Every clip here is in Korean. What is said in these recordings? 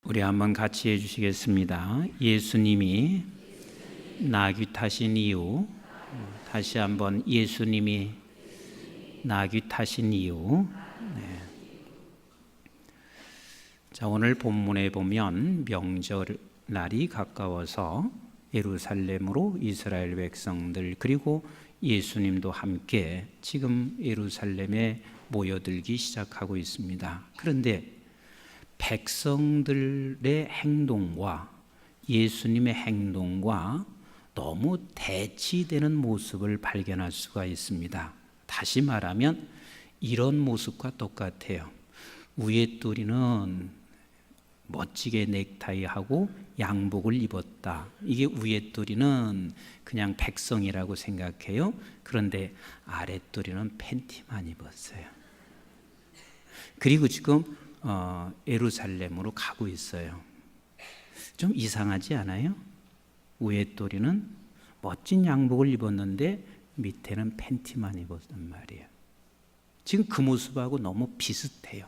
우리 한번 같이 해주시겠습니다. 예수님이 나 귀타신 이유. 다시 한번 예수님이 나 귀타신 이유. 네. 자, 오늘 본문에 보면 명절날이 가까워서 예루살렘으로 이스라엘 백성들 그리고 예수님도 함께 지금 예루살렘에 모여들기 시작하고 있습니다. 그런데 백성들의 행동과 예수님의 행동과 너무 대치되는 모습을 발견할 수가 있습니다. 다시 말하면 이런 모습과 똑같아요. 위에 뚜리는 멋지게 넥타이하고 양복을 입었다. 이게 위에 뚜리는 그냥 백성이라고 생각해요. 그런데 아래 뚜리는 팬티만 입었어요. 그리고 지금 예루살렘으로 가고 있어요. 좀 이상하지 않아요? 위에 뚜리는 멋진 양복을 입었는데 밑에는 팬티만 입었단 말이에요. 지금 그 모습하고 너무 비슷해요.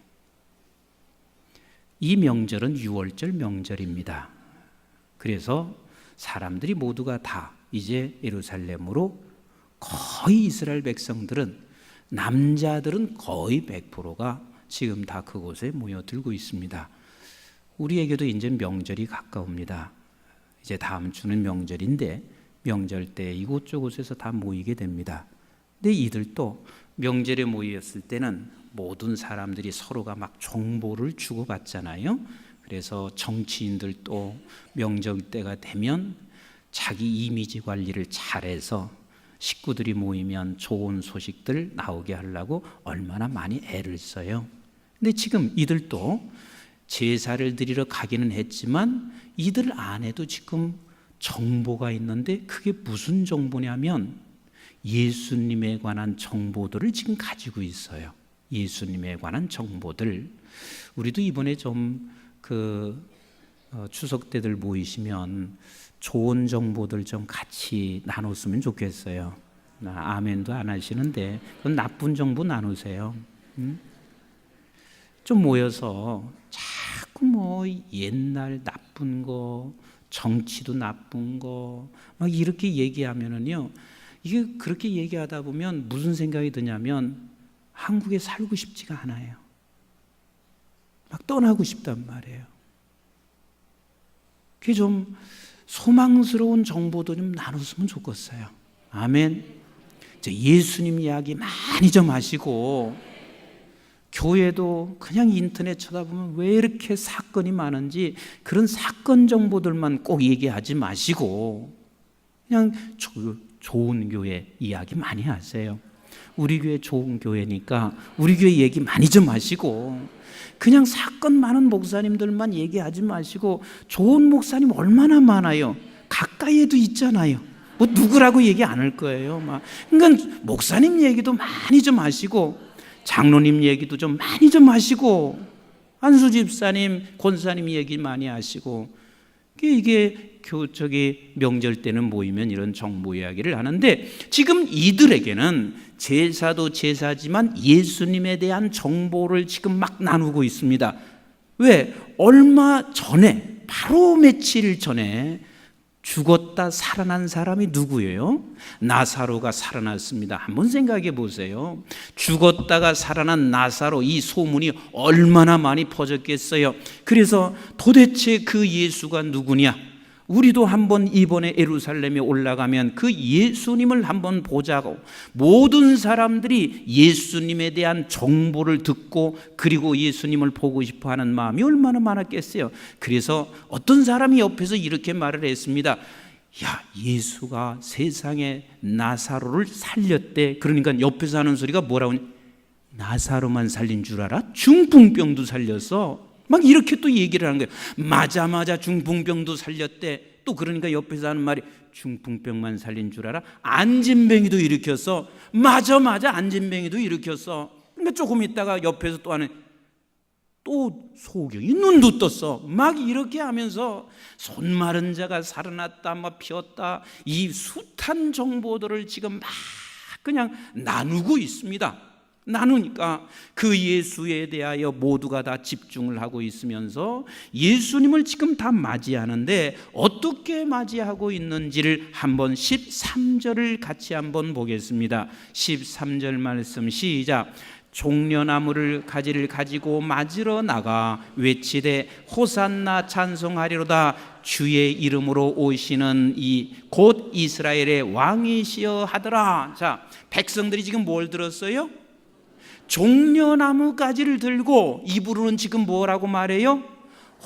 이 명절은 6월절 명절입니다. 그래서 사람들이 모두가 다 이제 예루살렘으로 거의 이스라엘 백성들은 남자들은 거의 100%가 지금 다 그곳에 모여들고 있습니다. 우리에게도 이제 명절이 가까웁니다. 이제 다음 주는 명절인데 명절 때 이곳저곳에서 다 모이게 됩니다. 근데 이들도 명절에 모였을 때는 모든 사람들이 서로가 막 정보를 주고받잖아요. 그래서 정치인들도 명절 때가 되면 자기 이미지 관리를 잘해서 식구들이 모이면 좋은 소식들 나오게 하려고 얼마나 많이 애를 써요. 근데 지금 이들도 제사를 드리러 가기는 했지만 이들 안에도 지금 정보가 있는데 그게 무슨 정보냐면 예수님에 관한 정보들을 지금 가지고 있어요. 예수님에 관한 정보들. 우리도 이번에 좀 추석 때들 모이시면 좋은 정보들 좀 같이 나눴으면 좋겠어요. 아멘도 안 하시는데 그건 나쁜 정보 나누세요. 좀 모여서 자꾸 뭐 옛날 나쁜 거, 정치도 나쁜 거 막 이렇게 얘기하면은요, 이게 그렇게 얘기하다 보면 무슨 생각이 드냐면 한국에 살고 싶지가 않아요. 막 떠나고 싶단 말이에요. 그게 좀 소망스러운 정보도 좀 나눴으면 좋겠어요. 아멘. 이제 예수님 이야기 많이 좀 하시고, 교회도 그냥 인터넷 쳐다보면 왜 이렇게 사건이 많은지 그런 사건 정보들만 꼭 얘기하지 마시고 그냥 좋은 교회 이야기 많이 하세요. 우리 교회 좋은 교회니까 우리 교회 얘기 많이 좀 하시고, 그냥 사건 많은 목사님들만 얘기하지 마시고, 좋은 목사님 얼마나 많아요. 가까이에도 있잖아요. 뭐 누구라고 얘기 안 할 거예요. 그러니까 목사님 얘기도 많이 좀 하시고, 장로님 얘기도 좀 많이 좀 하시고, 한수 집사님, 권사님 얘기 많이 하시고, 이게 명절 때는 모이면 이런 정보 이야기를 하는데, 지금 이들에게는 제사도 제사지만 예수님에 대한 정보를 지금 막 나누고 있습니다. 왜? 얼마 전에, 바로 며칠 전에 죽었다 살아난 사람이 누구예요? 나사로가 살아났습니다. 한번 생각해 보세요. 죽었다가 살아난 나사로, 이 소문이 얼마나 많이 퍼졌겠어요. 그래서 도대체 그 예수가 누구냐? 우리도 한번 이번에 예루살렘에 올라가면 그 예수님을 한번 보자고 모든 사람들이 예수님에 대한 정보를 듣고 그리고 예수님을 보고 싶어 하는 마음이 얼마나 많았겠어요. 그래서 어떤 사람이 옆에서 이렇게 말을 했습니다. 야, 예수가 세상에 나사로를 살렸대. 그러니까 옆에서 하는 소리가 뭐라고 하냐? 나사로만 살린 줄 알아? 중풍병도 살렸어. 막 이렇게 또 얘기를 하는 거예요. 맞아 중풍병도 살렸대. 또 그러니까 옆에서 하는 말이 중풍병만 살린 줄 알아? 안진뱅이도 일으켰어. 맞아 안진뱅이도 일으켰어. 그러니까 조금 있다가 옆에서 또 하는, 또 소경이 눈도 떴어. 막 이렇게 하면서 손 마른 자가 살아났다, 막 피었다, 이 숱한 정보들을 지금 막 그냥 나누고 있습니다. 나누니까 그 예수에 대하여 모두가 다 집중을 하고 있으면서 예수님을 지금 다 맞이하는데 어떻게 맞이하고 있는지를 한번 13절을 같이 한번 보겠습니다. 13절 말씀 시작. 종려나무를 가지를 가지고 맞으러 나가 외치되 호산나 찬송하리로다. 주의 이름으로 오시는 이 곧 이스라엘의 왕이시여 하더라. 자, 백성들이 지금 뭘 들었어요? 종려나무 가지를 들고 입으로는 지금 뭐라고 말해요?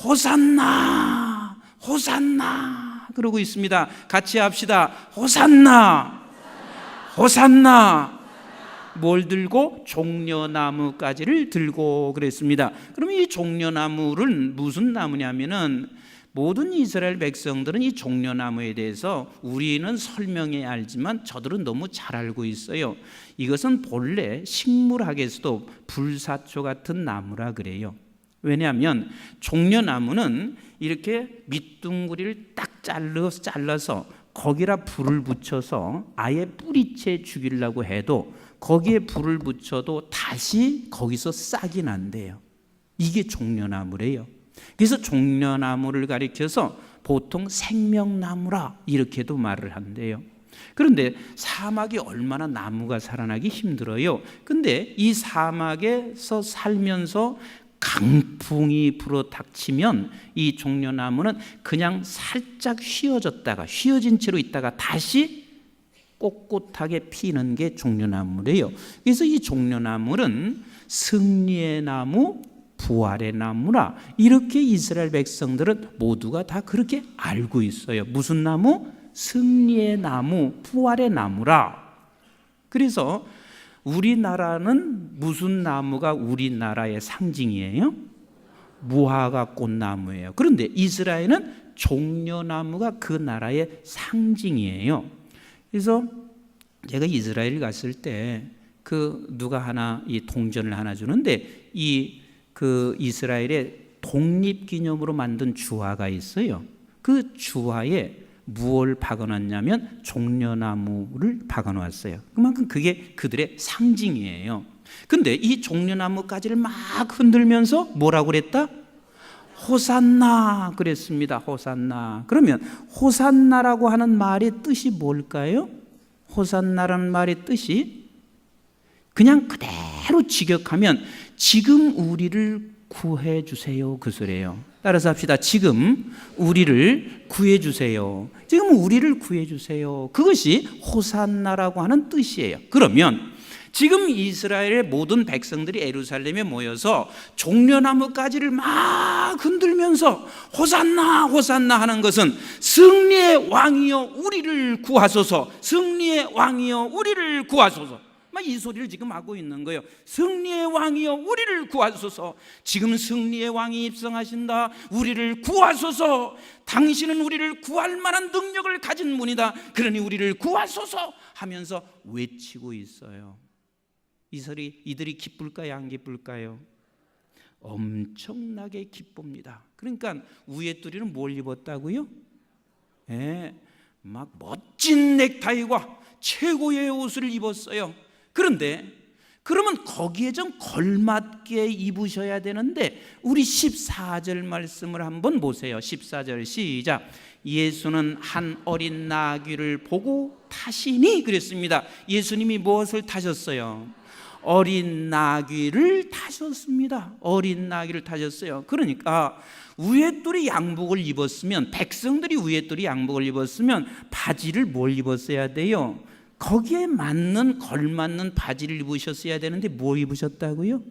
호산나, 호산나 그러고 있습니다. 같이 합시다. 호산나, 호산나. 뭘 들고? 종려나무 가지를 들고 그랬습니다. 그러면 이 종려나무는 무슨 나무냐면은 모든 이스라엘 백성들은 이 종려나무에 대해서 우리는 설명해야 알지만 저들은 너무 잘 알고 있어요. 이것은 본래 식물학에서도 불사초 같은 나무라 그래요. 왜냐하면 종려나무는 이렇게 밑둥구리를 딱 잘라서 거기다 불을 붙여서 아예 뿌리채 죽이려고 해도 거기에 불을 붙여도 다시 거기서 싹이 난대요. 이게 종려나무래요. 그래서 종려나무를 가리켜서 보통 생명나무라 이렇게도 말을 한대요. 그런데 사막이 얼마나 나무가 살아나기 힘들어요. 근데 이 사막에서 살면서 강풍이 불어닥치면 이 종려나무는 그냥 살짝 휘어진 채로 있다가 다시 꼿꼿하게 피는 게 종려나무래요. 그래서 이 종려나무는 승리의 나무, 부활의 나무라 이렇게 이스라엘 백성들은 모두가 다 그렇게 알고 있어요. 무슨 나무? 승리의 나무, 부활의 나무라. 그래서 우리나라는 무슨 나무가 우리나라의 상징이에요? 무화과 꽃나무예요. 그런데 이스라엘은 종려나무가 그 나라의 상징이에요. 그래서 제가 이스라엘 갔을 때 누가 하나 이 동전을 하나 주는데 그 이스라엘의 독립기념으로 만든 주화가 있어요. 그 주화에 무엇을 박아놨냐면 종려나무를 박아놨어요. 그만큼 그게 그들의 상징이에요. 근데 이 종려나무 가지를 막 흔들면서 뭐라고 그랬다? 호산나 그랬습니다. 호산나. 그러면 호산나라고 하는 말의 뜻이 뭘까요? 호산나라는 말의 뜻이 그냥 그대로 직역하면 지금 우리를 구해 주세요 그 소리예요. 따라서 합시다. 지금 우리를 구해 주세요. 지금 우리를 구해 주세요. 그것이 호산나라고 하는 뜻이에요. 그러면 지금 이스라엘의 모든 백성들이 예루살렘에 모여서 종려나무 가지를 막 흔들면서 호산나 호산나 하는 것은 승리의 왕이여 우리를 구하소서, 승리의 왕이여 우리를 구하소서, 막 이 소리를 지금 하고 있는 거예요. 승리의 왕이여 우리를 구하소서. 지금 승리의 왕이 입성하신다. 우리를 구하소서. 당신은 우리를 구할 만한 능력을 가진 분이다. 그러니 우리를 구하소서 하면서 외치고 있어요. 이 소리 이들이 기쁠까요? 안 기쁠까요? 엄청나게 기쁩니다. 그러니까 위에 뚜리는 뭘 입었다고요? 막 멋진 넥타이와 최고의 옷을 입었어요. 그런데 그러면 거기에 좀 걸맞게 입으셔야 되는데 우리 14절 말씀을 한번 보세요. 14절 시작. 예수는 한 어린 나귀를 보고 타시니 그랬습니다. 예수님이 무엇을 타셨어요? 어린 나귀를 타셨습니다. 어린 나귀를 타셨어요. 그러니까 위에 뚜리 양복을 입었으면, 백성들이 위에 뚜리 양복을 입었으면 바지를 뭘 입었어야 돼요? 거기에 맞는 걸맞는 바지를 입으셨어야 되는데 뭐 입으셨다고요?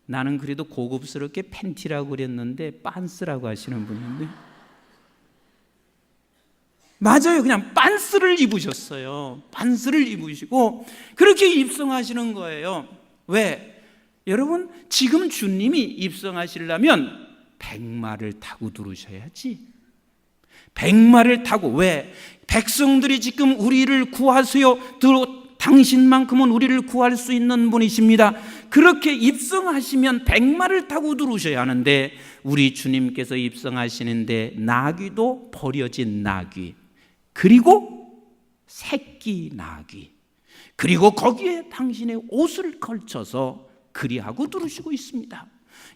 나는 그래도 고급스럽게 팬티라고 그랬는데 빤스라고 하시는 분인데, 맞아요. 그냥 빤스를 입으셨어요. 빤스를 입으시고 그렇게 입성하시는 거예요. 왜? 여러분, 지금 주님이 입성하시려면 백마를 타고 들어오셔야지. 백마를 타고. 왜? 백성들이 지금 우리를 구하세요. 당신만큼은 우리를 구할 수 있는 분이십니다. 그렇게 입성하시면 백마를 타고 들어오셔야 하는데 우리 주님께서 입성하시는데 나귀도 버려진 나귀, 그리고 새끼 나귀, 그리고 거기에 당신의 옷을 걸쳐서 그리하고 두르시고 있습니다.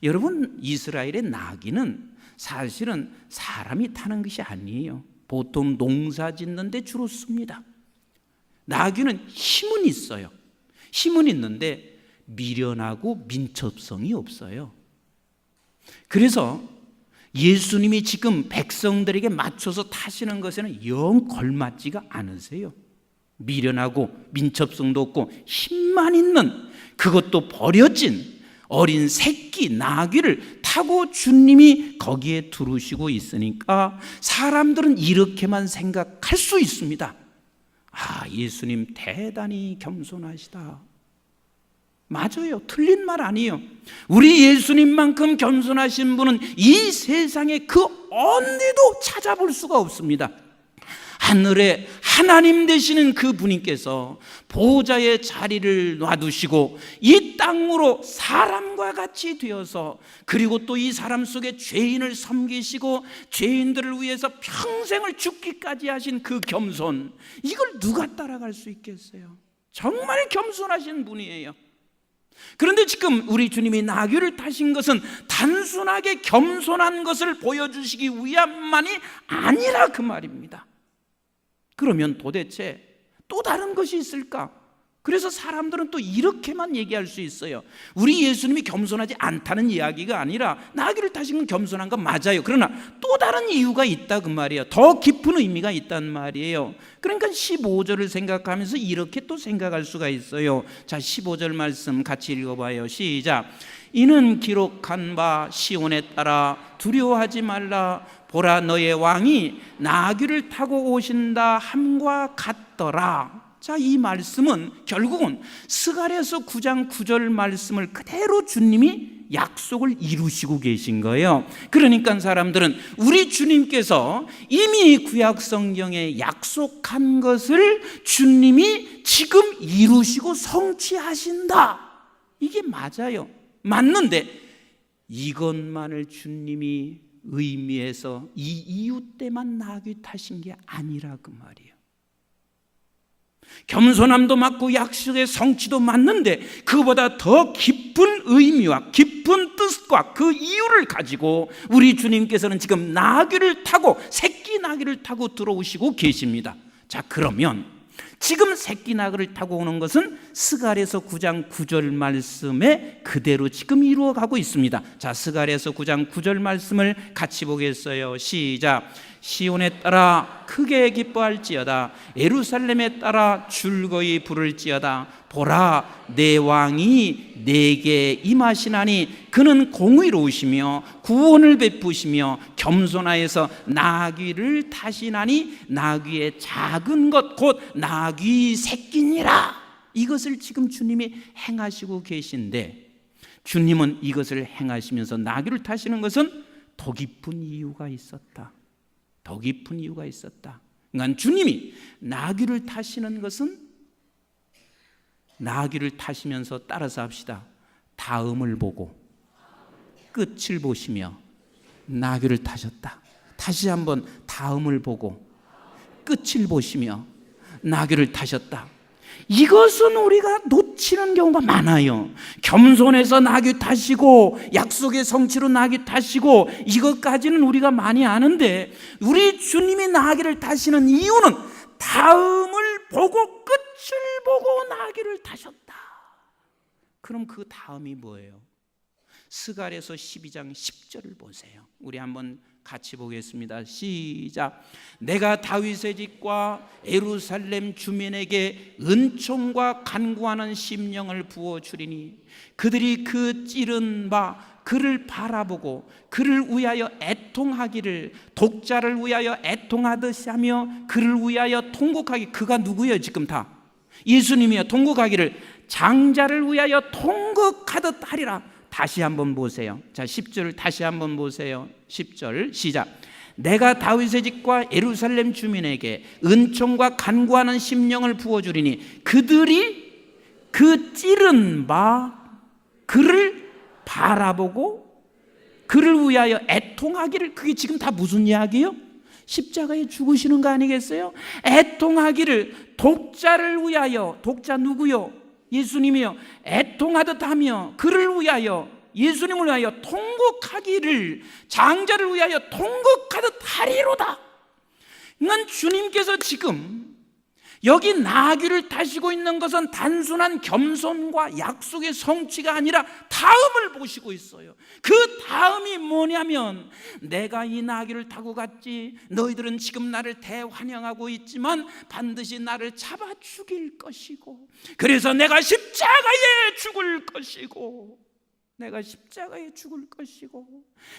여러분, 이스라엘의 나귀는 사실은 사람이 타는 것이 아니에요. 보통 농사 짓는 데 주로 씁니다. 나귀는 힘은 있어요. 힘은 있는데 미련하고 민첩성이 없어요. 그래서 예수님이 지금 백성들에게 맞춰서 타시는 것에는 영 걸맞지가 않으세요. 미련하고 민첩성도 없고 힘만 있는, 그것도 버려진 어린 새끼 나귀를 타고 주님이 거기에 두르시고 있으니까 사람들은 이렇게만 생각할 수 있습니다. 아, 예수님 대단히 겸손하시다. 맞아요. 틀린 말 아니에요. 우리 예수님만큼 겸손하신 분은 이 세상에 그 어디도 찾아볼 수가 없습니다. 하늘에 하나님 되시는 그 분께서 보좌의 자리를 놔두시고 이 땅으로 사람과 같이 되어서, 그리고 또 이 사람 속에 죄인을 섬기시고 죄인들을 위해서 평생을 죽기까지 하신 그 겸손, 이걸 누가 따라갈 수 있겠어요? 정말 겸손하신 분이에요. 그런데 지금 우리 주님이 나귀를 타신 것은 단순하게 겸손한 것을 보여주시기 위함만이 아니라 그 말입니다. 그러면 도대체 또 다른 것이 있을까? 그래서 사람들은 또 이렇게만 얘기할 수 있어요. 우리 예수님이 겸손하지 않다는 이야기가 아니라 나귀를 타신 건 겸손한 건 맞아요. 그러나 또 다른 이유가 있다 그 말이에요. 더 깊은 의미가 있단 말이에요. 그러니까 15절을 생각하면서 이렇게 또 생각할 수가 있어요. 자, 15절 말씀 같이 읽어봐요. 시작. 이는 기록한 바 시온에 따라 두려워하지 말라. 보라, 너의 왕이 나귀를 타고 오신다 함과 같더라. 자, 이 말씀은 결국은 스가랴서 9장 9절 말씀을 그대로 주님이 약속을 이루시고 계신 거예요. 그러니까 사람들은 우리 주님께서 이미 구약 성경에 약속한 것을 주님이 지금 이루시고 성취하신다. 이게 맞아요. 맞는데 이것만을 주님이 의미해서 이 이유 때만 나귀 타신 게 아니라 그 말이에요. 겸손함도 맞고 약속의 성취도 맞는데 그보다 더 깊은 의미와 깊은 뜻과 그 이유를 가지고 우리 주님께서는 지금 나귀를 타고, 새끼 나귀를 타고 들어오시고 계십니다. 자, 그러면 지금 새끼 나귀를 타고 오는 것은 스가랴서 9장 9절 말씀에 그대로 지금 이루어가고 있습니다. 자, 스가랴서 9장 9절 말씀을 같이 보겠어요. 시작. 시온에 따라 크게 기뻐할지어다. 예루살렘에 따라 즐거이 부를지어다. 보라, 내 왕이 내게 임하시나니 그는 공의로우시며 구원을 베푸시며 겸손하여서 나귀를 타시나니 나귀의 작은 것 곧 나귀 새끼니라. 이것을 지금 주님이 행하시고 계신데, 주님은 이것을 행하시면서 나귀를 타시는 것은 더 깊은 이유가 있었다. 더 깊은 이유가 있었다. 그러니까 주님이 나귀를 타시는 것은, 나귀를 타시면서 따라서 합시다. 다음을 보고 끝을 보시며 나귀를 타셨다. 다시 한번 다음을 보고 끝을 보시며 나귀를 타셨다. 이것은 우리가 놓치는 경우가 많아요. 겸손해서 나귀 타시고 약속의 성취로 나귀 타시고 이것까지는 우리가 많이 아는데, 우리 주님이 나귀를 타시는 이유는 다음을 보고 끝을 보고 나귀를 타셨다. 그럼 그 다음이 뭐예요? 스가랴서 12장 10절을 보세요. 우리 한번 같이 보겠습니다. 시작. 내가 다윗의 집과 예루살렘 주민에게 은총과 간구하는 심령을 부어주리니 그들이 그 찌른 바 그를 바라보고 그를 위하여 애통하기를, 독자를 위하여 애통하듯이 하며 그를 위하여 통곡하기. 그가 누구예요? 지금 다 예수님이요. 통곡하기를 장자를 위하여 통곡하듯 하리라. 다시 한번 보세요. 자, 10절을 다시 한번 보세요. 10절 시작. 내가 다윗의 집과 예루살렘 주민에게 은총과 간구하는 심령을 부어주리니 그들이 그 찌른 바 그를 바라보고 그를 위하여 애통하기를. 그게 지금 다 무슨 이야기예요? 십자가에 죽으시는 거 아니겠어요? 애통하기를 독자를 위하여, 독자 누구요? 예수님이요. 애통하듯 하며 그를 위하여, 예수님을 위하여 통곡하기를, 장자를 위하여 통곡하듯 하리로다. 그러니까 주님께서 지금 여기 나귀를 타시고 있는 것은 단순한 겸손과 약속의 성취가 아니라 다음을 보시고 있어요. 그 다음이 뭐냐면, 내가 이 나귀를 타고 갔지, 너희들은 지금 나를 대환영하고 있지만 반드시 나를 잡아 죽일 것이고, 그래서 내가 십자가에 죽을 것이고, 내가 십자가에 죽을 것이고,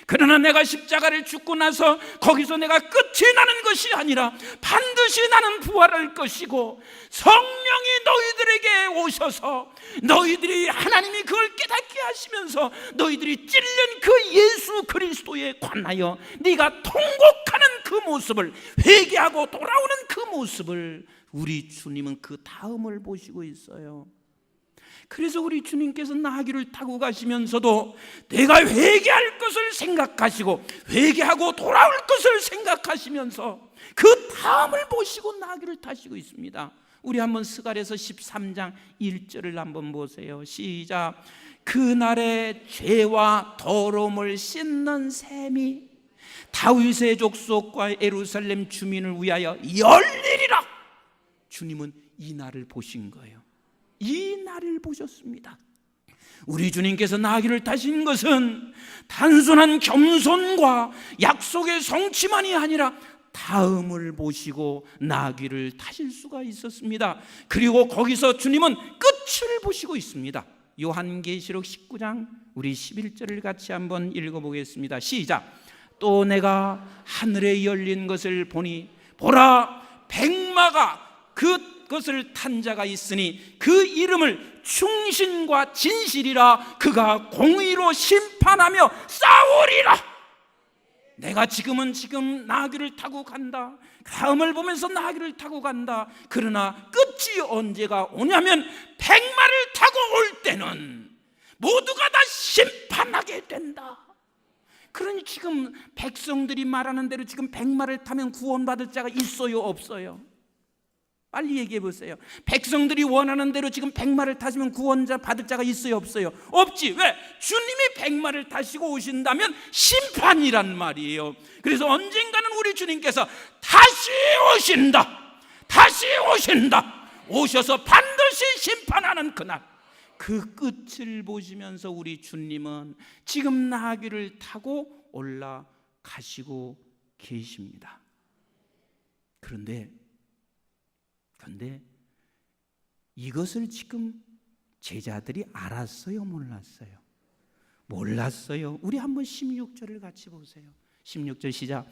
그러나 내가 십자가를 죽고 나서 거기서 내가 끝이 나는 것이 아니라 반드시 나는 부활할 것이고, 성령이 너희들에게 오셔서 너희들이, 하나님이 그걸 깨닫게 하시면서 너희들이 찔린 그 예수 그리스도에 관하여 네가 통곡하는 그 모습을, 회개하고 돌아오는 그 모습을 우리 주님은 그 다음을 보시고 있어요. 그래서 우리 주님께서 나귀를 타고 가시면서도 내가 회개할 것을 생각하시고 회개하고 돌아올 것을 생각하시면서 그 다음을 보시고 나귀를 타시고 있습니다. 우리 한번 스가랴서 13장 1절을 한번 보세요. 시작. 그날의 죄와 더러움을 씻는 셈이 다윗의 족속과 예루살렘 주민을 위하여 열리리라. 주님은 이 날을 보신 거예요. 이 날을 보셨습니다. 우리 주님께서 나귀를 타신 것은 단순한 겸손과 약속의 성취만이 아니라 다음을 보시고 나귀를 타실 수가 있었습니다. 그리고 거기서 주님은 끝을 보시고 있습니다. 요한계시록 19장 우리 11절을 같이 한번 읽어보겠습니다. 시작. 또 내가 하늘에 열린 것을 보니 보라, 백마가 그것을 탄 자가 있으니 그 이름을 충신과 진실이라. 그가 공의로 심판하며 싸우리라. 내가 지금 나귀를 타고 간다. 다음을 보면서 나귀를 타고 간다. 그러나 끝이 언제가 오냐면 백마를 타고 올 때는 모두가 다 심판하게 된다. 그러니 지금 백성들이 말하는 대로 지금 백마를 타면 구원받을 자가 있어요, 없어요? 빨리 얘기해 보세요. 백성들이 원하는 대로 지금 백마를 타시면 구원자 받을 자가 있어요, 없어요? 없지. 왜? 주님이 백마를 타시고 오신다면 심판이란 말이에요. 그래서 언젠가는 우리 주님께서 다시 오신다. 다시 오신다. 오셔서 반드시 심판하는 그날, 그 끝을 보시면서 우리 주님은 지금 나귀를 타고 올라가시고 계십니다. 그런데 이것을 지금 제자들이 알았어요, 몰랐어요? 몰랐어요. 우리 한번 16절을 같이 보세요. 16절 시작.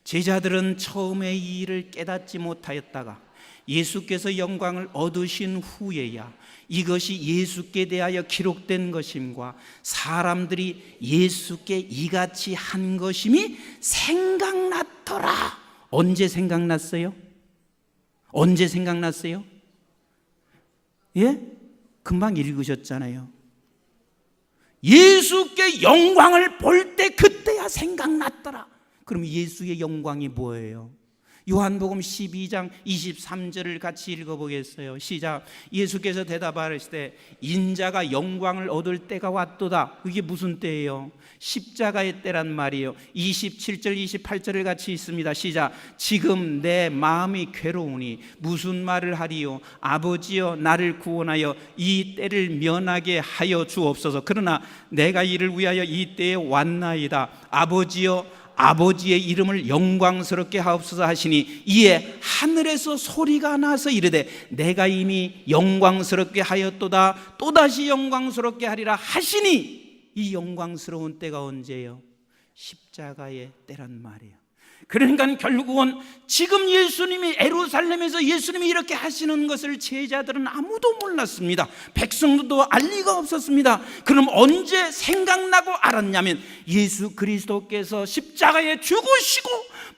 제자들은 처음에 이 일을 깨닫지 못하였다가 예수께서 영광을 얻으신 후에야 이것이 예수께 대하여 기록된 것임과 사람들이 예수께 이같이 한 것임이 생각났더라. 언제 생각났어요? 언제 생각났어요? 예? 금방 읽으셨잖아요. 예수께 영광을 볼 때 그때야 생각났더라. 그럼 예수의 영광이 뭐예요? 요한복음 12장 23절을 같이 읽어보겠어요. 시작. 예수께서 대답하시되 인자가 영광을 얻을 때가 왔도다. 그게 무슨 때예요? 십자가의 때란 말이에요. 27절 28절을 같이 있습니다. 시작. 지금 내 마음이 괴로우니 무슨 말을 하리요? 아버지여 나를 구원하여 이 때를 면하게 하여 주옵소서. 그러나 내가 이를 위하여 이 때에 왔나이다. 아버지여 아버지의 이름을 영광스럽게 하옵소서 하시니 이에 하늘에서 소리가 나서 이르되 내가 이미 영광스럽게 하였도다. 또다시 영광스럽게 하리라 하시니 이 영광스러운 때가 언제예요? 십자가의 때란 말이에요. 그러니까 결국은 지금 예수님이 예루살렘에서 예수님이 이렇게 하시는 것을 제자들은 아무도 몰랐습니다. 백성들도 알 리가 없었습니다. 그럼 언제 생각나고 알았냐면 예수 그리스도께서 십자가에 죽으시고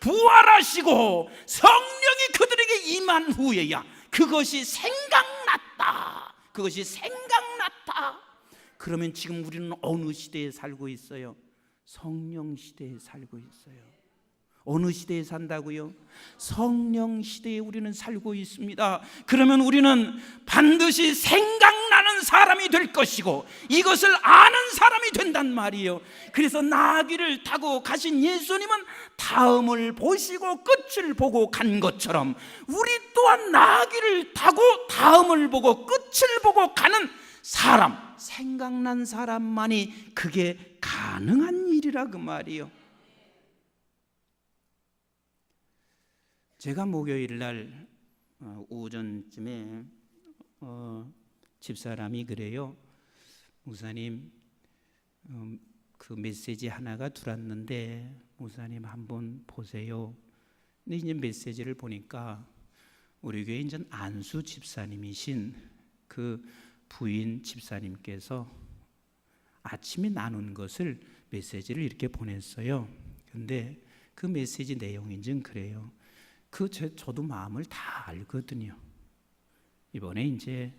부활하시고 성령이 그들에게 임한 후에야 그것이 생각났다. 그것이 생각났다. 그러면 지금 우리는 어느 시대에 살고 있어요? 성령 시대에 살고 있어요. 어느 시대에 산다고요? 성령 시대에 우리는 살고 있습니다. 그러면 우리는 반드시 생각나는 사람이 될 것이고 이것을 아는 사람이 된단 말이에요. 그래서 나귀를 타고 가신 예수님은 다음을 보시고 끝을 보고 간 것처럼 우리 또한 나귀를 타고 다음을 보고 끝을 보고 가는 사람, 생각난 사람만이 그게 가능한 일이라 그 말이에요. 제가 목요일 날 오전쯤에 집사람이 그래요. 목사님, 그 메시지 하나가 들어왔는데 목사님 한번 보세요. 근데 이제 메시지를 보니까 우리 교회 이제 안수 집사님이신 그 부인 집사님께서 아침에 나눈 것을 메시지를 이렇게 보냈어요. 근데 그 메시지 내용인지는 그래요. 저도 마음을 다 알거든요. 이번에 이제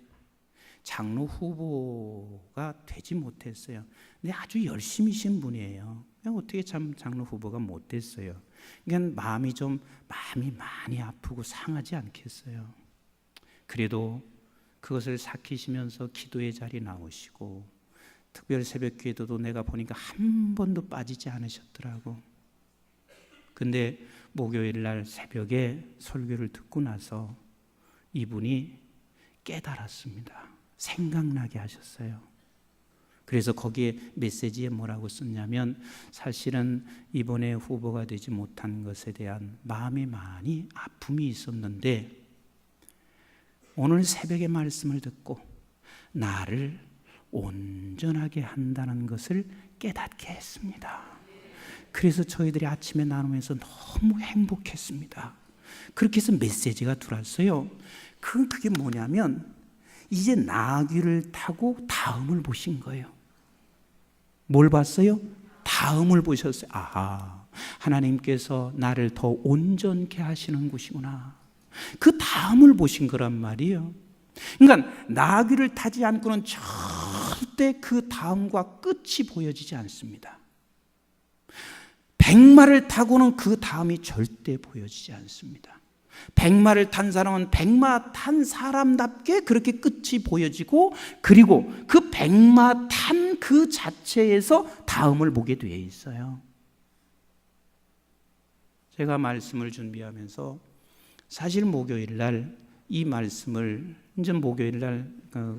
장로 후보가 되지 못했어요. 근데 아주 열심히신 분이에요. 어떻게 참 장로 후보가 못 됐어요. 그러니까 마음이 많이 아프고 상하지 않겠어요. 그래도 그것을 삭히시면서 기도의 자리 나오시고 특별 새벽 기도도 내가 보니까 한 번도 빠지지 않으셨더라고. 근데 목요일 날 새벽에 설교를 듣고 나서 이분이 깨달았습니다. 생각나게 하셨어요. 그래서 거기에 메시지에 뭐라고 썼냐면 사실은 이번에 후보가 되지 못한 것에 대한 마음에 많이 아픔이 있었는데 오늘 새벽의 말씀을 듣고 나를 온전하게 한다는 것을 깨닫게 했습니다. 그래서 저희들이 아침에 나누면서 너무 행복했습니다. 그렇게 해서 메시지가 들어왔어요. 그게 뭐냐면 이제 나귀를 타고 다음을 보신 거예요. 뭘 봤어요? 다음을 보셨어요. 아하, 하나님께서 나를 더 온전케 하시는 곳이구나. 그 다음을 보신 거란 말이에요. 그러니까 나귀를 타지 않고는 절대 그 다음과 끝이 보여지지 않습니다. 백마를 타고는 그 다음이 절대 보여지지 않습니다. 백마를 탄 사람은 백마 탄 사람답게 그렇게 끝이 보여지고 그리고 그 백마 탄 그 자체에서 다음을 보게 되어 있어요. 제가 말씀을 준비하면서 사실 목요일 날 이 말씀을 이제 목요일 날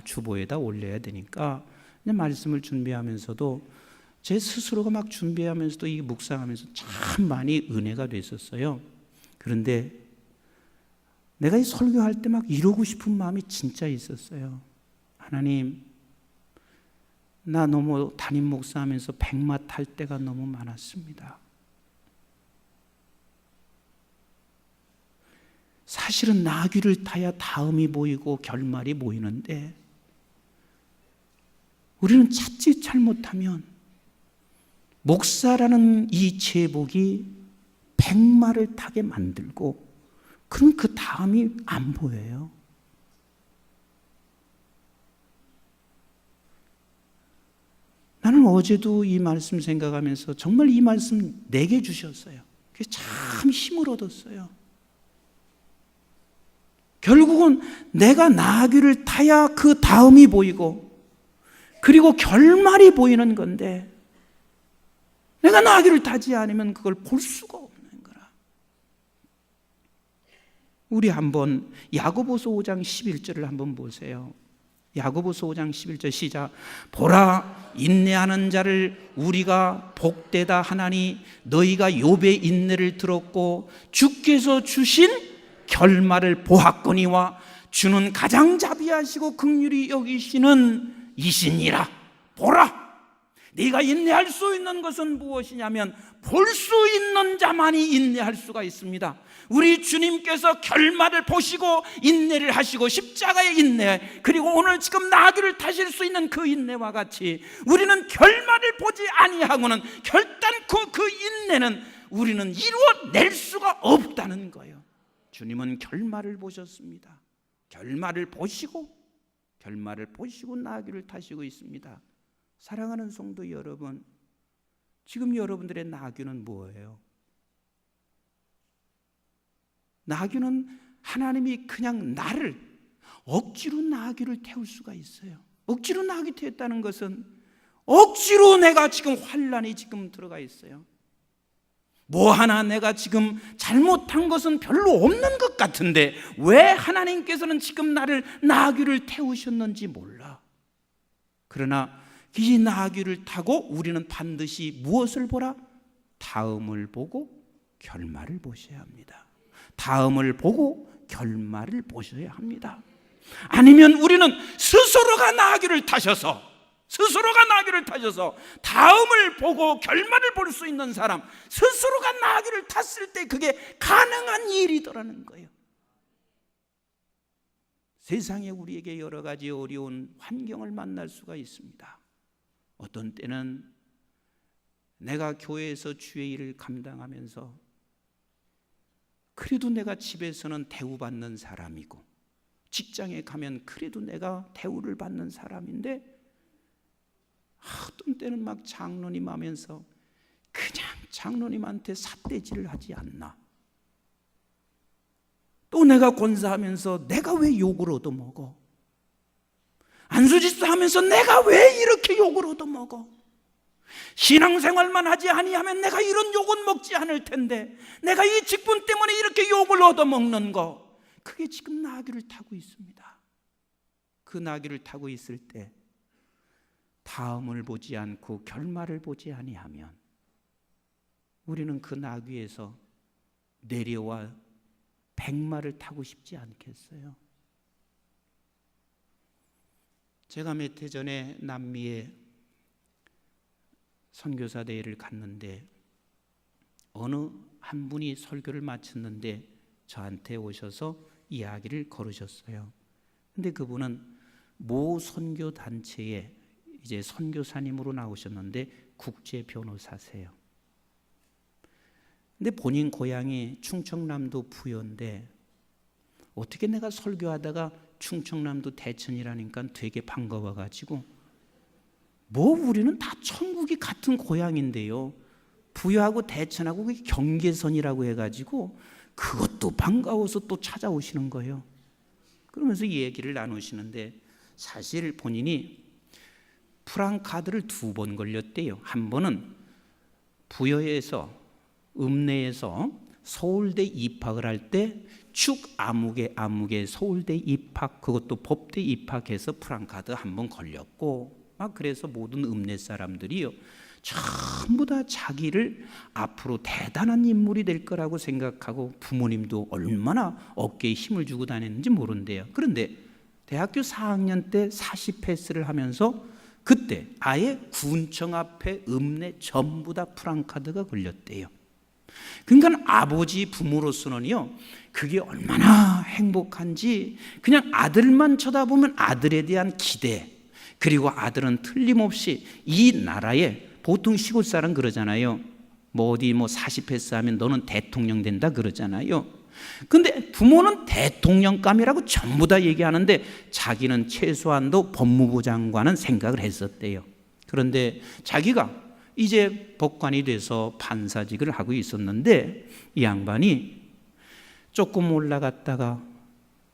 주보에다 올려야 되니까 말씀을 준비하면서도 제 스스로가 막 준비하면서도 이 묵상하면서 참 많이 은혜가 됐었어요. 그런데 내가 이 설교할 때 막 이러고 싶은 마음이 진짜 있었어요. 하나님, 나 너무 담임 목사하면서 백마 탈 때가 너무 많았습니다. 사실은 나귀를 타야 다음이 보이고 결말이 보이는데 우리는 찾지 잘못하면 목사라는 이 제복이 백마를 타게 만들고 그럼 그 다음이 안 보여요. 나는 어제도 이 말씀 생각하면서 정말 이 말씀 내게 주셨어요. 그게 참 힘을 얻었어요. 결국은 내가 나귀를 타야 그 다음이 보이고 그리고 결말이 보이는 건데 내가 나귀를 타지 않으면 그걸 볼 수가 없는 거라. 우리 한번 야고보서 5장 11절을 한번 보세요. 야고보서 5장 11절 시작. 보라, 인내하는 자를 우리가 복되다 하나니 너희가 욥의 인내를 들었고 주께서 주신 결말을 보았거니와 주는 가장 자비하시고 긍휼히 여기시는 이시니라. 보라, 네가 인내할 수 있는 것은 무엇이냐면 볼 수 있는 자만이 인내할 수가 있습니다. 우리 주님께서 결말을 보시고 인내를 하시고 십자가의 인내, 그리고 오늘 지금 나귀를 타실 수 있는 그 인내와 같이 우리는 결말을 보지 아니하고는 결단코 그 인내는 우리는 이루어낼 수가 없다는 거예요. 주님은 결말을 보셨습니다. 결말을 보시고 나귀를 타시고 있습니다. 사랑하는 성도 여러분, 지금 여러분들의 나귀는 뭐예요? 나귀는 하나님이 그냥 나를 억지로 나귀를 태울 수가 있어요. 억지로 나귀 태웠다는 것은 억지로 내가 지금 환란이 지금 들어가 있어요. 뭐 하나 내가 지금 잘못한 것은 별로 없는 것 같은데 왜 하나님께서는 지금 나를 나귀를 태우셨는지 몰라. 그러나 이 나귀를 타고 우리는 반드시 무엇을 보라? 다음을 보고 결말을 보셔야 합니다. 다음을 보고 결말을 보셔야 합니다. 아니면 우리는 스스로가 나귀를 타셔서 다음을 보고 결말을 볼 수 있는 사람, 스스로가 나귀를 탔을 때 그게 가능한 일이더라는 거예요. 세상에 우리에게 여러 가지 어려운 환경을 만날 수가 있습니다. 어떤 때는 내가 교회에서 주의 일을 감당하면서 그래도 내가 집에서는 대우받는 사람이고 직장에 가면 그래도 내가 대우를 받는 사람인데 어떤 때는 막 장로님 하면서 그냥 장로님한테 삿대질을 하지 않나. 또 내가 권사하면서 내가 왜 욕을 얻어먹어? 안수집사 하면서 내가 왜 이렇게 욕을 얻어먹어? 신앙생활만 하지 아니하면 내가 이런 욕은 먹지 않을 텐데 내가 이 직분 때문에 이렇게 욕을 얻어먹는 거, 그게 지금 나귀를 타고 있습니다. 그 나귀를 타고 있을 때 다음을 보지 않고 결말을 보지 아니하면 우리는 그 나귀에서 내려와 백마를 타고 싶지 않겠어요? 제가 몇 해 전에 남미에 선교사 대회를 갔는데 어느 한 분이 설교를 마쳤는데 저한테 오셔서 이야기를 걸으셨어요. 근데 그분은 모 선교 단체에 이제 선교사님으로 나오셨는데 국제 변호사세요. 근데 본인 고향이 충청남도 부여인데 어떻게 내가 설교하다가 충청남도 대천이라니까 되게 반가워가지고 뭐 우리는 다 천국이 같은 고향인데요. 부여하고 대천하고 그게 경계선이라고 해가지고 그것도 반가워서 또 찾아오시는 거예요. 그러면서 이 얘기를 나누시는데 사실 본인이 프랑카드를 2번 걸렸대요. 한 번은 부여에서 읍내에서 서울대 입학을 할 때 축 아무개 서울대 입학, 그것도 법대 입학해서 프랑카드 한 번 걸렸고 그래서 모든 읍내 사람들이요 전부 다 자기를 앞으로 대단한 인물이 될 거라고 생각하고 부모님도 얼마나 어깨에 힘을 주고 다녔는지 모른대요. 그런데 대학교 4학년 때 40패스를 하면서 그때 아예 군청 앞에 읍내 전부 다 프랑카드가 걸렸대요. 그러니까 아버지 부모로서는요 그게 얼마나 행복한지 그냥 아들만 쳐다보면 아들에 대한 기대, 그리고 아들은 틀림없이 이 나라에 보통 시골 사람 그러잖아요. 뭐 어디 40패스 하면 너는 대통령 된다 그러잖아요. 근데 부모는 대통령감이라고 전부 다 얘기하는데 자기는 최소한도 법무부 장관은 생각을 했었대요. 그런데 자기가 이제 법관이 돼서 판사직을 하고 있었는데 이 양반이 조금 올라갔다가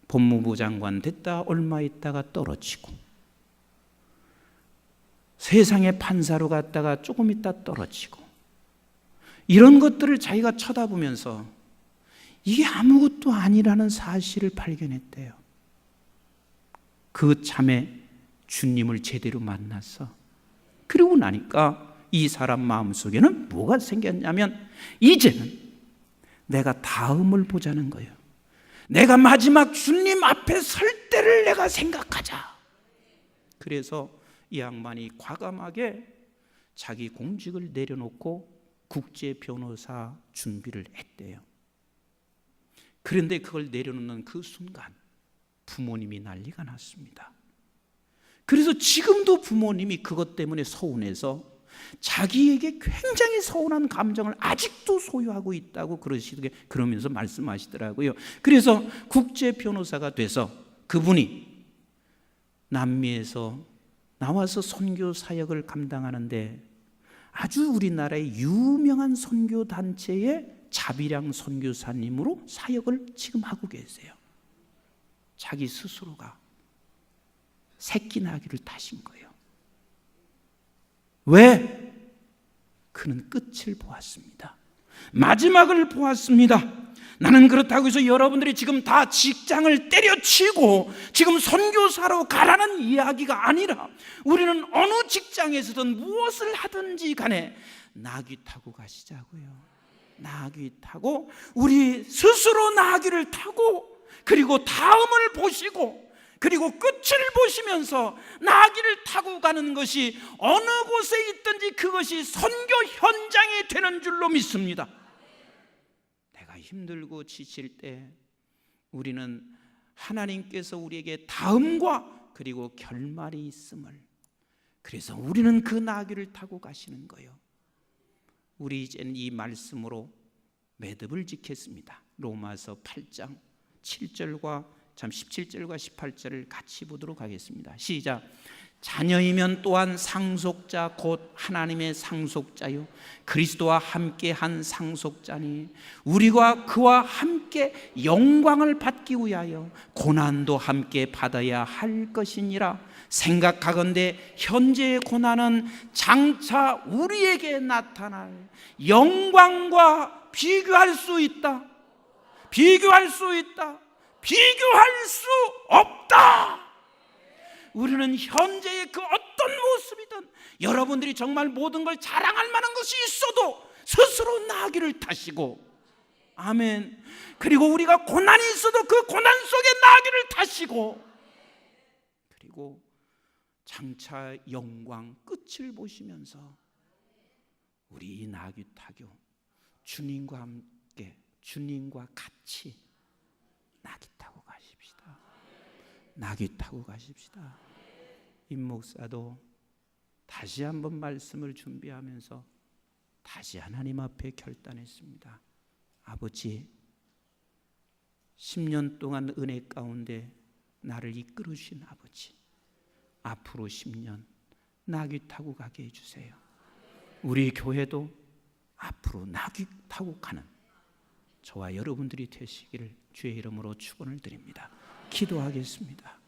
법무부 장관 됐다 얼마 있다가 떨어지고 세상의 판사로 갔다가 조금 있다 떨어지고 이런 것들을 자기가 쳐다보면서 이게 아무것도 아니라는 사실을 발견했대요. 그 참에 주님을 제대로 만났어. 그러고 나니까 이 사람 마음속에는 뭐가 생겼냐면 이제는 내가 다음을 보자는 거예요. 내가 마지막 주님 앞에 설 때를 내가 생각하자. 그래서 이 양반이 과감하게 자기 공직을 내려놓고 국제 변호사 준비를 했대요. 그런데 그걸 내려놓는 그 순간 부모님이 난리가 났습니다. 그래서 지금도 부모님이 그것 때문에 서운해서 자기에게 굉장히 서운한 감정을 아직도 소유하고 있다고 그러면서 말씀하시더라고요. 그래서 국제 변호사가 돼서 그분이 남미에서 나와서 선교 사역을 감당하는데 아주 우리나라의 유명한 선교 단체의 자비량 선교사님으로 사역을 지금 하고 계세요. 자기 스스로가 새끼 나귀를 타신 거예요. 왜? 그는 끝을 보았습니다. 마지막을 보았습니다. 나는 그렇다고 해서 여러분들이 지금 다 직장을 때려치고 지금 선교사로 가라는 이야기가 아니라, 우리는 어느 직장에서든 무엇을 하든지 간에 나귀 타고 가시자고요. 나귀 타고, 우리 스스로 나귀를 타고, 그리고 다음을 보시고, 그리고 끝을 보시면서 나귀를 타고 가는 것이 어느 곳에 있든지 그것이 선교 현장이 되는 줄로 믿습니다. 내가 힘들고 지칠 때 우리는 하나님께서 우리에게 다음과 그리고 결말이 있음을, 그래서 우리는 그 나귀를 타고 가시는 거예요. 우리 이제는 이 말씀으로 매듭을 짓겠습니다. 로마서 8장 7절과 17절과 18절을 같이 보도록 하겠습니다. 시작. 자녀이면 또한 상속자 곧 하나님의 상속자요 그리스도와 함께 한 상속자니 우리가 그와 함께 영광을 받기 위하여 고난도 함께 받아야 할 것이니라. 생각하건대 현재의 고난은 장차 우리에게 나타날 영광과 비교할 수 있다. 비교할 수 있다. 비교할 수 없다. 우리는 현재의 그 어떤 모습이든, 여러분들이 정말 모든 걸 자랑할 만한 것이 있어도 스스로 나귀를 타시고, 아멘. 그리고 우리가 고난이 있어도 그 고난 속에 나귀를 타시고, 그리고 장차 영광 끝을 보시면서 우리 이 나귀 타교 주님과 함께, 주님과 같이 나귀 타고 가십시다. 나귀 타고 가십시다. 임 목사도 다시 한번 말씀을 준비하면서 다시 하나님 앞에 결단했습니다. 아버지, 10년 동안 은혜 가운데 나를 이끌으신 아버지, 앞으로 10년 나귀 타고 가게 해주세요. 우리 교회도 앞으로 나귀 타고 가는 저와 여러분들이 되시기를 주의 이름으로 축원을 드립니다. 기도하겠습니다.